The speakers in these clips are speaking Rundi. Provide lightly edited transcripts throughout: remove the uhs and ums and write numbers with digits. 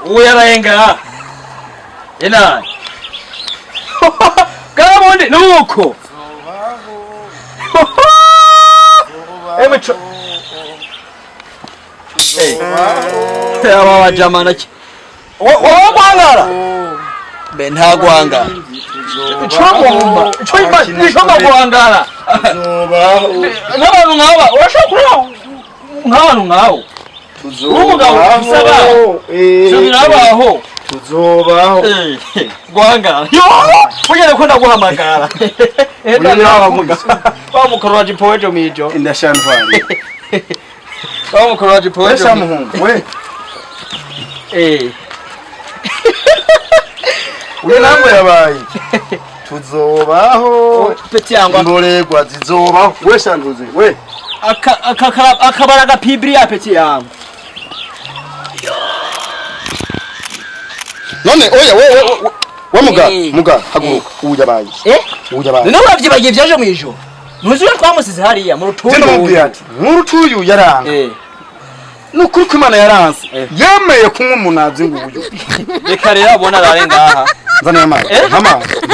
Uyarayenga. Ina. Kamundi nuko. Emecho. Aba jamana ki. Kwangara. Benta kwangara. Chomba. Chomba ni chomba kwangara. N'abantu nk'aba urashobora nk'abantu nk'aho. Umugabo usaba. Tuzirabaho. Tuzobaho. Kwangara. Yo! Ugere ko ndaguhamagara. Bamukoroje poejo mijo. Indashanvanye. Bamukoroje poejo. Eshamuhungu we. Uyu namwe yabaye. Tuzobaho. Peti yangwa. Mboregwa zizobaho. We shanduze we. Akabaraga pibri ya peti yangwa. None oya we muga haguruka uyabaye. Uyabaye. None uravyibagiye vyaje mwijo. Nuzure twamusize hariya mu rutuyu. Ndamubwiye ati mu rutuyu yaranga. Nukuri ko Imana yaranse. Yemeye kunywa umunazi nguyu. Reka rero abona rare ngaha. Nzana amazi.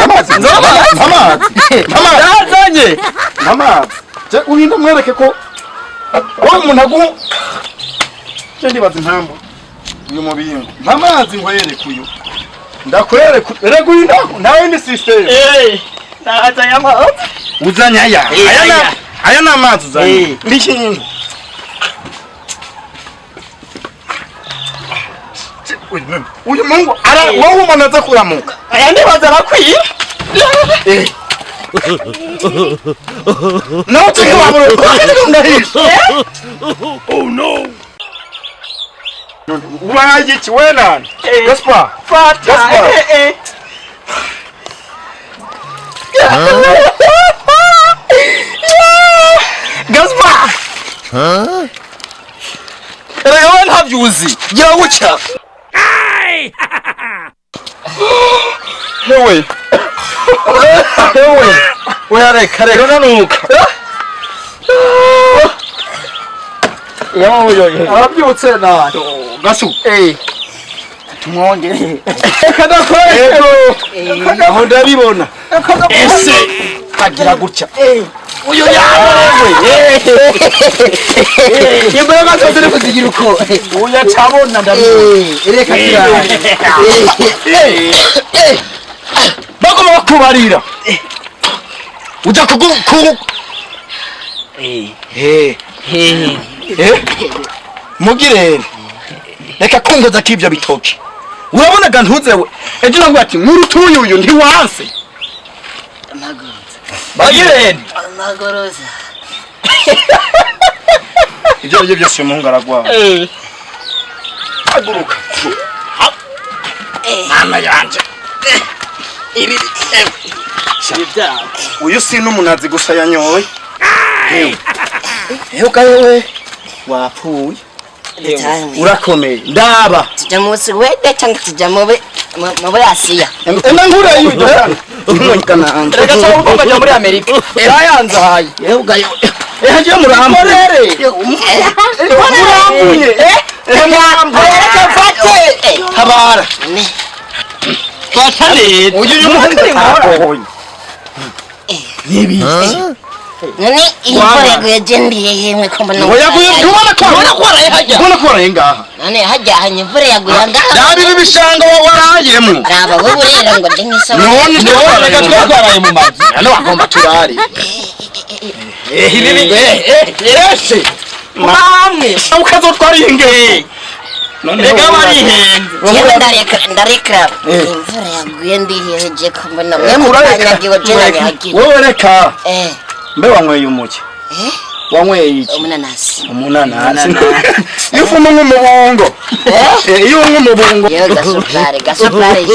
Amazi. Yazanye. Amazi. Je uhinda mwereke ko wa umuntu agu. Je ndibaza impamvu. Uyu mubingo. Amazi nkwereke uyu. Ndakwereke erego uyu nawe ni system. Nazanye amazi. Uzanya aya. Aya na amazi uzanye. Ndishinye. Uyu mungu ara wowe umanza kuramuka. Aya ndibaza bakwiye. No tukiwabure. Oh no. Ubaye ki wena? Gaspar. Fata. Gaspar. Rewe ntavyuzi. Gira guca. Hewe. Uyareka reka nanuka. Yamuyoye. Arabyutse na. Gasu. Tumwongere. Kadakore. Aho ndabibona. Ese kagira guca. Uyo yawe. Yembaga zose kuzigira uko. Uya cabona ndabibona. Reka kira. Bagoma bakubarira. Uja kugu. Mugirene. Reka kongoza kivyo bitoki. Urabona gantuzewe. Ejo nangu ati murutuyu uyu ndi wanse. Bagirene. Magoroza. Ivyo byose umungu aragwa. Aguruka. Mama yanje. Ibi shibya. Uyu si numunazi gusa yanyoye. Hewe wapfuye. Urakomeye. Ndaba. Tujamusi wede cyangwa tujamobe muri Asia. Ena ngura yujo. Umukana anje. Reka cyo uvuga cyo muri Amerika. Yayanze hayi. Ugayo. Haje muramborere. Murambuye. Reka fate. Habara. Fatale. Uyu muhungu ngora. Nibi. Nani imbore yaguye yemwe ko mbona. Oyaguye tubona ko arahajya. Tubona ko arahenga. Nani hajya hanye imvure yaguye ngaha. Dabi bibishanga warayemo. Raba wowe rero ngo ndinisa. None reka twaraye mu mazi. Hano agomba turari. Hibibi. Yeshe. Mamwe. Ukazotwara inge. Reka barihenze. Ndareka. Imvure yaguye ndiheje ko mbona. Muranya jena yagiye. Wowe reka. Mbe wanyweye umuki. Wanyweye iki? Umunanasi. Umunanasi. Yufuma nk'umubungo. Iyo nk'umubungo. Yo gasupare. Yo gasupare.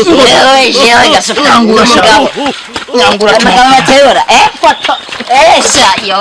Nyangura. Nyangura. Amatera. Fata. Sha yo.